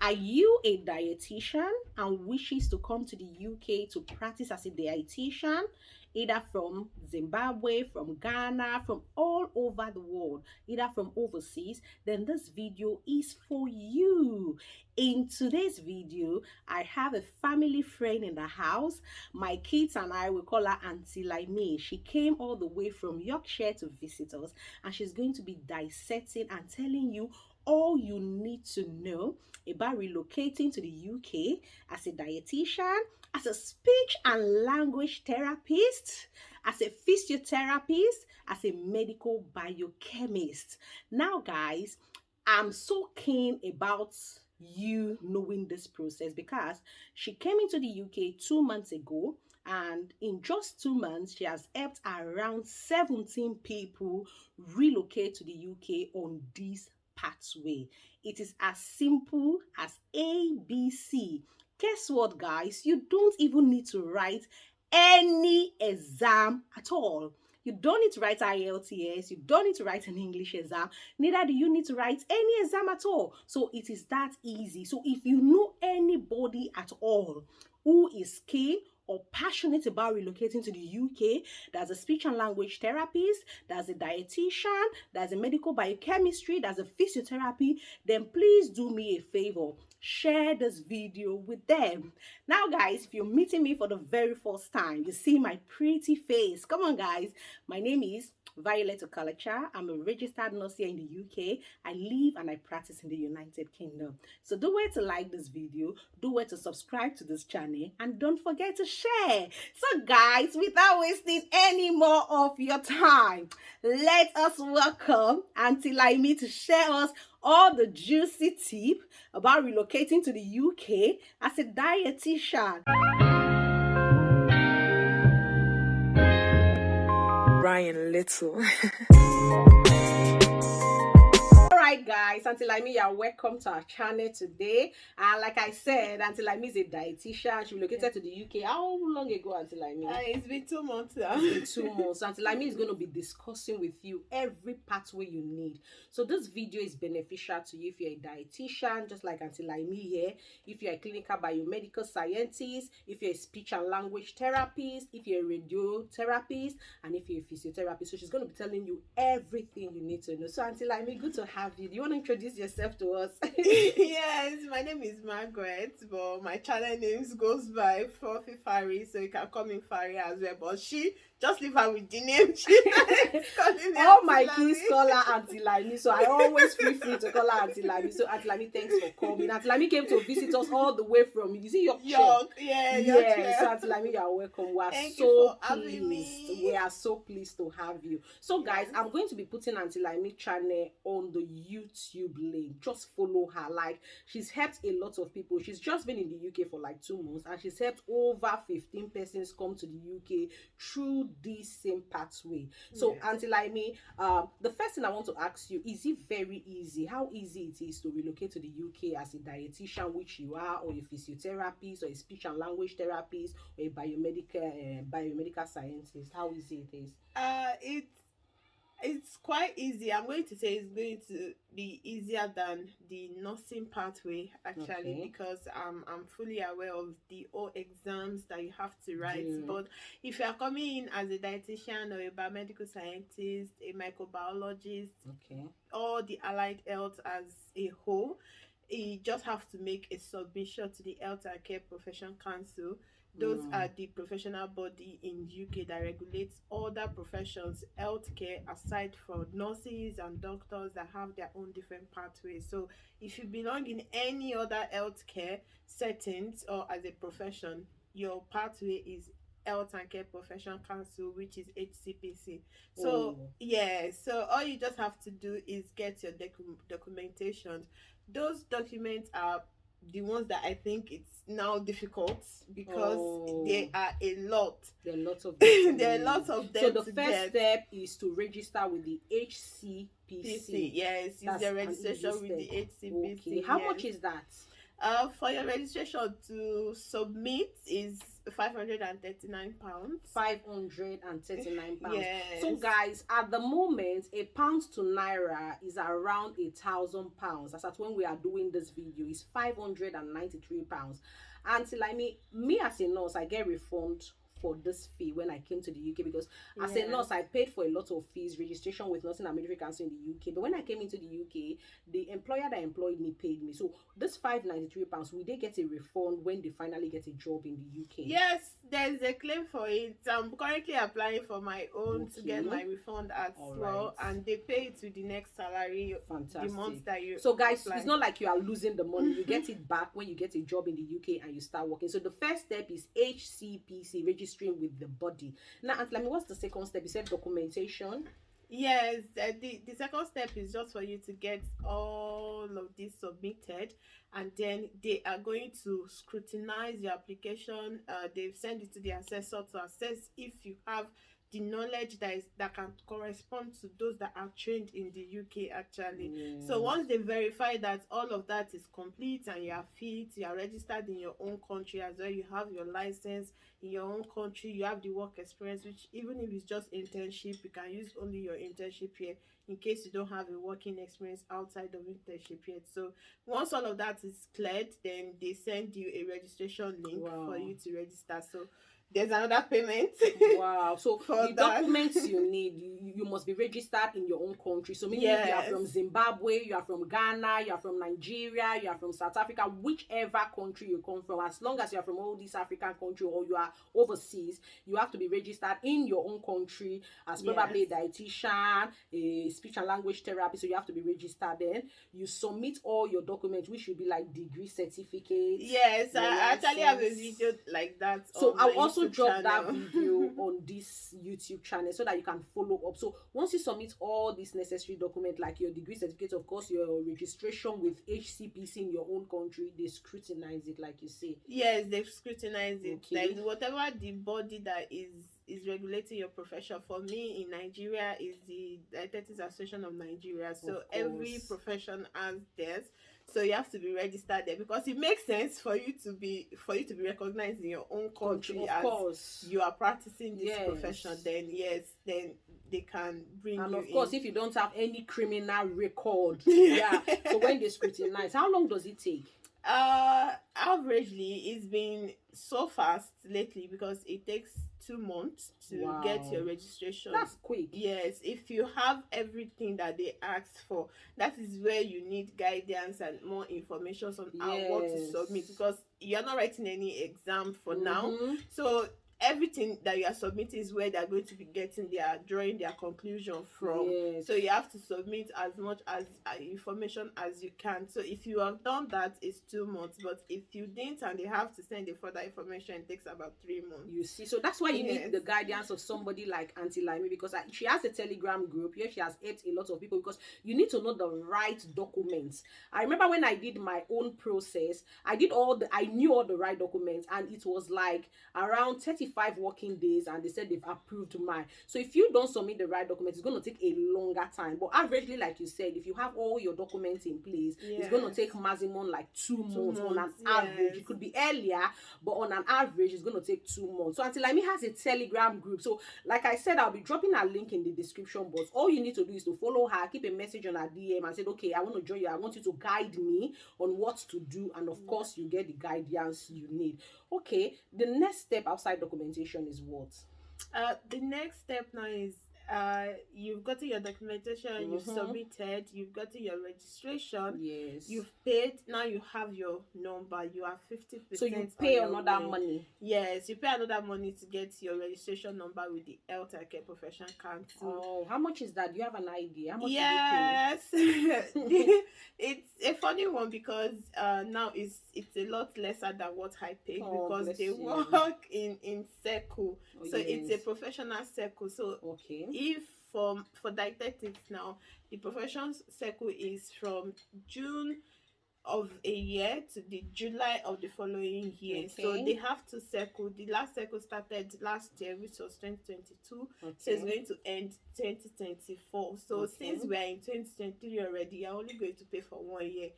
Are you a dietitian and wishes to come to the UK to practice as a dietitian, either from Zimbabwe, from Ghana, from all over the world, either from overseas? Then this video is for you. In today's video, I have a family friend in the house. My kids and I will call her Auntie Laimi. She came all the way from Yorkshire to visit us, and she's going to be dissecting and telling you all you need to know about relocating to the UK as a dietitian, as a speech and language therapist, as a physiotherapist, as a medical biochemist. Now, guys, I'm so keen about you knowing this process because she came into the UK 2 months ago, and in just 2 months she has helped around 17 people relocate to the UK on this pathway. It is as simple as ABC. Guess what, guys? You don't even need to write any exam at all. You don't need to write IELTS, you don't need to write an English exam, neither do you need to write any exam at all. So it is that easy. So if you know anybody at all who is keen or passionate about relocating to the UK, there's a speech and language therapist, there's a dietitian, there's a medical biochemistry, there's a physiotherapy, then please do me a favor. Share this video with them. Now, guys, if you're meeting me for the very first time, you see my pretty face. Come on, guys. My name is Violet Okalacha. I'm a registered nurse here in the UK. I live and I practice in the United Kingdom. So do well to like this video, do well to subscribe to this channel, and don't forget to share. So guys, without wasting any more of your time, let us welcome Auntie Laimi to share us all the juicy tip about relocating to the UK as a dietitian. Ryan Little. Alright guys, Auntie Laimi, you're welcome to our channel today. And like I said, Auntie Laimi is a dietitian. She relocated to the UK. How long ago, Auntie Laimi? It's been 2 months now. It's been 2 months. So Auntie Laimi is going to be discussing with you every pathway you need. So this video is beneficial to you if you're a dietitian, just like Auntie Laimi here. If you're a clinical biomedical scientist, if you're a speech and language therapist, if you're a radiotherapist, and if you're a physiotherapist. So she's going to be telling you everything you need to know. So Auntie Laimi, good to have you. Do you want to introduce yourself to us? Yes, my name is Margaret, but my channel names goes by Fluffy Fairy, so you can call me Fairy as well. But she just leave her with the name. All my kids call her Auntie Laimi, so I always feel free to call her Auntie Laimi. So Auntie Laimi, thanks for coming. Auntie Laimi came to visit us all the way from, you see, Yorkshire. Yorkshire. So Auntie Laimi, you are welcome. We are Thank so you for pleased. having me. We are so pleased to have you. So guys, I'm going to be putting Auntie Laimi channel on the YouTube link. Just follow her. Like, she's helped a lot of people. She's just been in the UK for like 2 months, and she's helped over 15 persons come to the UK through this same pathway. So Yes. Auntie Laimi, the first thing I want to ask you, is it very easy? How easy it is to relocate to the UK as a dietitian, which you are, or a physiotherapist, or a speech and language therapist, or a biomedical scientist? How easy it is? It's quite easy. I'm going to say it's going to be easier than the nursing pathway, actually, Okay. because I'm fully aware of the all exams that you have to write. Yeah. But if you are coming in as a dietitian or a biomedical scientist, a microbiologist, Okay. all the allied health as a whole, you just have to make a submission to the Health and Care Profession Council. Those are the professional body in UK that regulates other professions, healthcare, aside from nurses and doctors that have their own different pathways. So if you belong in any other healthcare settings or as a profession, your pathway is Health and Care Profession Council, which is HCPC. So so all you just have to do is get your documentations. Those documents are the ones that I think it's now difficult because there are a lot. There are lots of There are lots of them. So the first step is to register with the HCPC. Yes, That's the an registration easy with the step. HCPC. Okay. How yes. much is that? For your registration to submit is £539. £539. So Yes. guys, at the moment, a pound to naira is around £1,000. As at when we are doing this video, is £593. Until me as a nurse, I get refund for this fee when I came to the UK, because as a nurse I paid for a lot of fees, registration with Nursing and Midwifery Council in the UK. But when I came into the UK, the employer that employed me paid me. So this £593, we did get a refund when they finally get a job in the UK. Yes, there's a claim for it. I'm currently applying for my own to get my refund as well, and they pay it to the next salary. Fantastic. The month that you so guys apply. It's not like you are losing the money. You get it back when you get a job in the UK and you start working. So the first step is HCPC, registering with the body. Now, Auntie, what's the second step? You said documentation. Yes, the second step is just for you to get all of this submitted, and then they are going to scrutinize your application. They've sent it to the assessor to assess if you have the knowledge that can correspond to those that are trained in the UK actually. So once they verify that all of that is complete and you are fit, you are registered in your own country as well, you have your license in your own country, you have the work experience, which even if it's just internship, you can use only your internship here in case you don't have a working experience outside of internship yet. So once all of that is cleared, then they send you a registration link for you to register. So there's another payment. Wow. So the documents you need, you must be registered in your own country. So meaning if you are from Zimbabwe, you are from Ghana, you are from Nigeria, you are from South Africa, whichever country you come from, as long as you are from all these African countries or you are overseas, you have to be registered in your own country as probably a dietitian, a speech and language therapist. So you have to be registered. Then you submit all your documents, which should be like degree certificates. Yes, I actually have a video like that. So I'll also drop that video on this YouTube channel so that you can follow up. So once you submit all these necessary documents, like your degree certificate, of course, your registration with HCPC in your own country, they scrutinize it, like you say. Yes, they scrutinize it. Like whatever the body that is regulating your profession. For me in Nigeria is the Dietetics Association of Nigeria. So every profession has theirs. So you have to be registered there, because it makes sense for you to be recognized in your own country as you are practicing this profession. Then then they can bring you in. And of course, if you don't have any criminal record, so when they scrutinize, how long does it take? Averagely, it's been so fast lately because it takes 2 months to get your registration. That's quick. Yes, if you have everything that they asked for, that is where you need guidance and more information on what to submit, because you're not writing any exam for now. So everything that you are submitting is where they're going to be drawing their conclusion from. So you have to submit as much as information as you can. So if you have done that, it's 2 months, but if you didn't and they have to send the further information, it takes about 3 months. You see, so that's why you need the guidance of somebody like Auntie Laimi, because she has a Telegram group here. She has helped a lot of people, because you need to know the right documents. I remember when I did my own process, I knew all the right documents, and it was like around 35 working days, and they said they've approved mine. So if you don't submit the right documents, it's going to take a longer time. But averagely, like you said, if you have all your documents in place, it's going to take maximum like 2 months on an average. It could be earlier, but on an average, it's going to take 2 months. So Auntie Laimi has a Telegram group. So like I said, I'll be dropping a link in the description box. All you need to do is to follow her, keep a message on her DM, and say, okay, I want to join you. I want you to guide me on what to do, and of course, you get the guidance you need. Okay, the next step outside documentation is what? The next step now is you've gotten your documentation, you've submitted, you've gotten your registration, you've paid, now you have your number, you are 50%. So you pay another money. Yes, you pay another money to get your registration number with the Health and Care Profession Council. Oh, how much is that? Do you have an idea? How much It's a funny one, because now it's a lot lesser than what I paid, because they work in circle. So it's a professional circle. So if for dietetics now, the professional circle is from June of a year to the July of the following year. So they have to circle. The last circle started last year, which was 2022. So it's going to end 2024. So since we are in 2023 already, you're only going to pay for 1 year.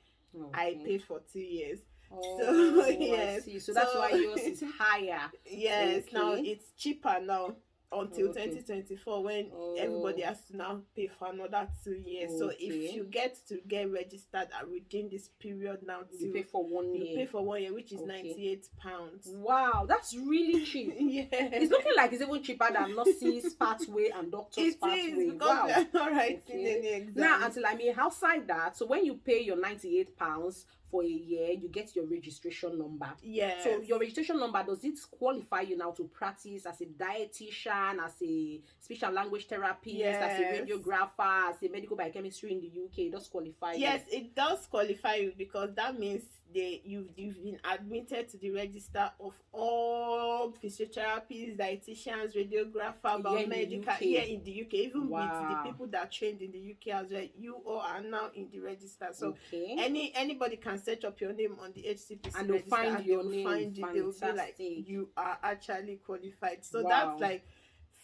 I paid for 2 years. Oh, So I yes, see. So that's why so yours is higher. yes, now Okay. it's cheaper now until Okay. 2024, when everybody Oh, has to now pay for another 2 years. So if okay. you get to get registered within this period now, You pay to for one you pay year. for 1 year, which is Okay. £98. Wow, that's really cheap. Yeah, It's looking like it's even cheaper than nurses pathway and doctors it is, pathway. because we Wow. are not writing Okay. any Now, exams. until I mean, outside that, so when you pay your £98 for a year, you get your registration number. So Yes. your registration number, does it qualify you now to practice as a dietitian, as a speech and language therapist, as a Yes. radiographer, as a medical biochemistry in the UK? It does qualify you. Yes, it does qualify you, because that means you've been admitted to the register of all physiotherapists, dietitians, radiographer, Here in the biomedical UK. here in the UK. Even with the Wow. people that trained in the UK as well, you all are now in the register. So Okay. anybody can search up your name on the HCPC And they'll register, find and your they will name. find you. They will be like, Fantastic. you are actually qualified. So Wow. that's like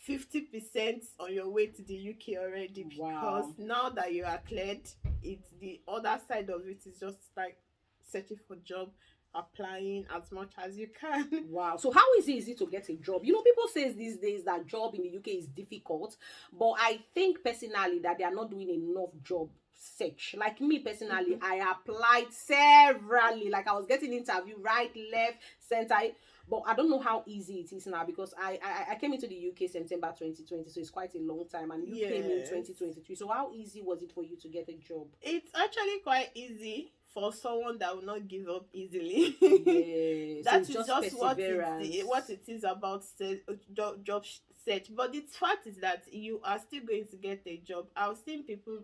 50% on your way to the UK already, because Wow. now that you are cleared, it's the other side of it is just like searching for job, applying as much as you can. Wow. So how is it to get a job? You know, people say these days that job in the UK is difficult, but I think personally that they are not doing enough job search. Like me personally, I applied severally. Like I was getting interview right, left, center. But I don't know how easy it is now, because I came into the UK September 2020, so it's quite a long time, and you came in Yes. 2023. So how easy was it for you to get a job? It's actually quite easy for someone that will not give up easily. Yeah, so That it's is just just what perseverance. what it is about job search. But the fact is that you are still going to get a job. I've seen people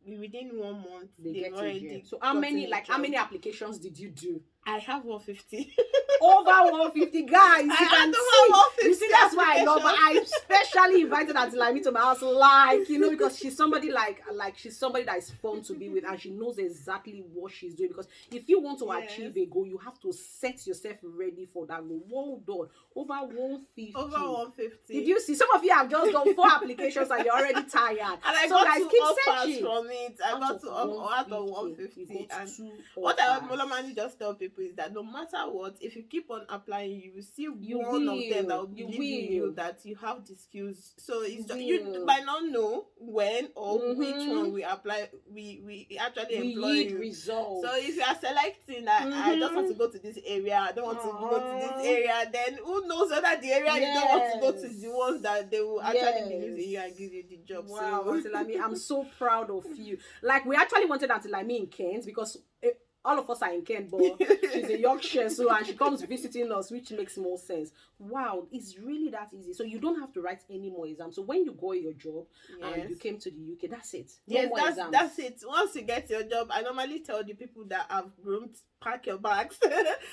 within 1 month They they've get a already job. So how many gotten a how job. many applications did you do? I have 150. Over 150 guys. You I can had see. over 150 You see, that's why I love her. I applications. especially invited Auntie to my house, like, you know, because she's somebody like she's somebody that is fun to be with, and she knows exactly what she's doing. Because if you want to Yes. achieve a goal, you have to set yourself ready for that goal. Well done. Over 150. Over 150. Did you see? Some of you have just done 4 applications and you're already tired. And I So got guys, 2 keep offers searching. from it. I Out got of 2 out of 150, 150. you got And 2 what I offers. normally just tell people is that no matter what, if you keep on applying, you will see You one of them that will. will You believe in will. you, that you have the skills. So it's just, will. you might not know when or which Mhm. one we apply. We actually We employ yield you. results. So if you are selecting that I just want to go to this area, I don't want to go to this area, then who knows whether the area you don't want to go to is the ones that they will actually believe in you and give you the job. Wow, So Auntie Lami, I'm so proud of you. Like, we actually wanted Auntie Lami in Kent, because all of us are in Kent, but she's a Yorkshire, so, and she comes visiting us, which makes more sense. Wow, it's really that easy. So you don't have to write any more exams. So when you got your job and you yes. came to the UK, that's it. No Yes, more exams. that's it. Once you get your job, I normally tell the people that have groomed, pack your bags.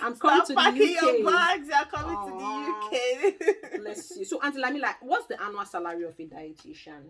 I'm coming Start to the packing UK. your bags. You're coming Aww. to the UK. Let's see. So, Auntie Lami, like, what's the annual salary of a dietitian?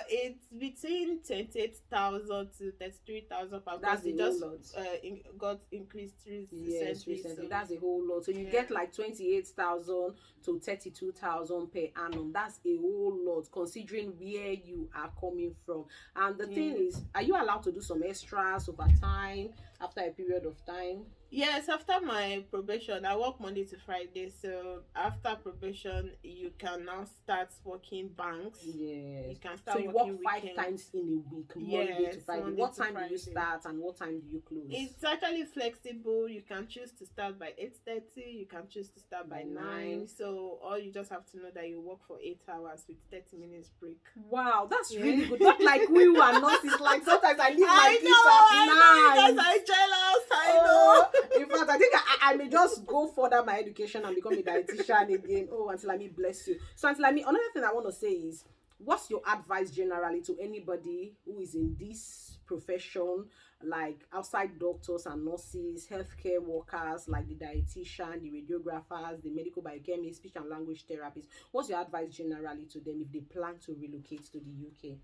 It's between 28,000 to 33,000 per That's month. It a whole just lot. got increased recently. Yes, recently. So That's a whole lot. So you yeah. get like 28,000 to 32,000 per annum. That's a whole lot, considering where you are coming from. And the thing is, are you allowed to do some extras over time after a period of time? Yes, after my probation, I work Monday to Friday. So after probation, you can now start working banks. Yes. You can start So you work working 5 weekends. times in a week, Monday Yes, to Friday. Monday What to time do you Friday. start and what time do you close? It's actually flexible. You can choose to start by 8:30. You can choose to start by 9. So all you just have to know that you work for 8 hours with 30 minutes break. Wow, that's really good. Not like we who are nurses. Like sometimes I leave my kids I know, at you guys 9. are jealous. I Oh, know. in fact, I think I may just go further my education and become a dietitian again. Oh, Auntie Lami, bless you. So, Auntie Lami, another thing I want to say is, what's your advice generally to anybody who is in this profession, like outside doctors and nurses, healthcare workers, like the dietitian, the radiographers, the medical biochemists, speech and language therapists? What's your advice generally to them if they plan to relocate to the UK?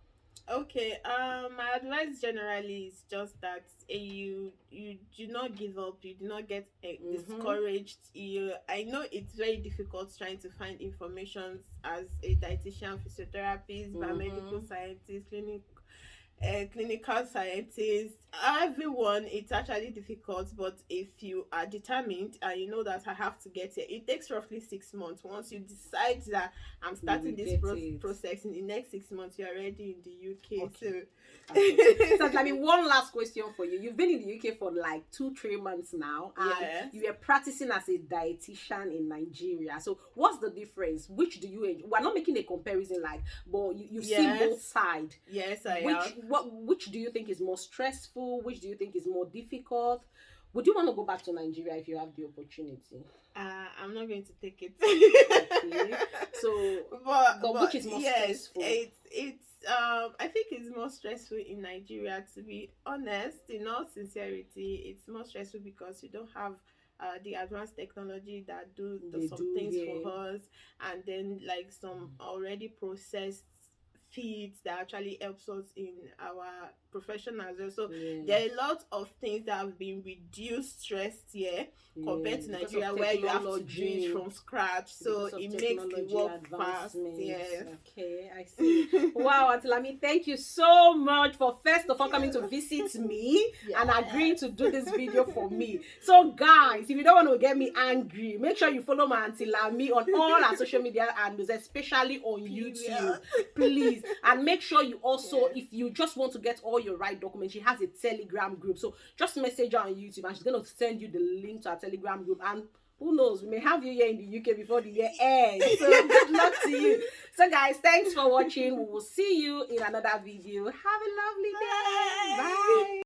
Okay, my advice generally is just that you do not give up, you do not get discouraged. I know it's very difficult trying to find information as a dietitian, physiotherapist, biomedical scientist, clinic clinical scientists, everyone. It's actually difficult, but if you are determined and you know that I have to get here, it takes roughly 6 months. Once you decide that I'm You will starting this get it. process, in the next 6 months you're already in the UK. Okay. So Okay. So, I mean, one last question for you. You've been in the UK for like 2-3 months now, and yes. you were practicing as a dietitian in Nigeria. So, what's the difference? Which do you enjoy? We're not making a comparison, like, but you've seen Yes. both sides. Yes, I Which have. which do you think is more stressful? Which do you think is more difficult? Would you want to go back to Nigeria if you have the opportunity? I'm not going to take it. Okay. So, but which is more yes, stressful? it's I think it's more stressful in Nigeria, to be honest. In all sincerity, it's more stressful because you don't have the advanced technology that They some do, things yeah. for us, and then like some already processed feeds that actually helps us in our profession as well. So Yeah. there are a lot of things that have been reduced stress here compared to Because Nigeria, of where you have to do technology. it from scratch. So Because of it makes the technology work fast. advancements. Yes. Okay, I see. Wow, Auntie Lami, thank you so much for first of all coming to visit me and agreeing to do this video for me. So guys, if you don't want to get me angry, make sure you follow my Auntie Lami on all our social media handles, especially on YouTube, please. And make sure you also, if you just want to get all your right documents, she has a Telegram group. So just message her on YouTube and she's going to send you the link to our Telegram group. And who knows, we may have you here in the UK before the year ends. So good luck to you. So guys, thanks for watching. We will see you in another video. Have a lovely day. Bye.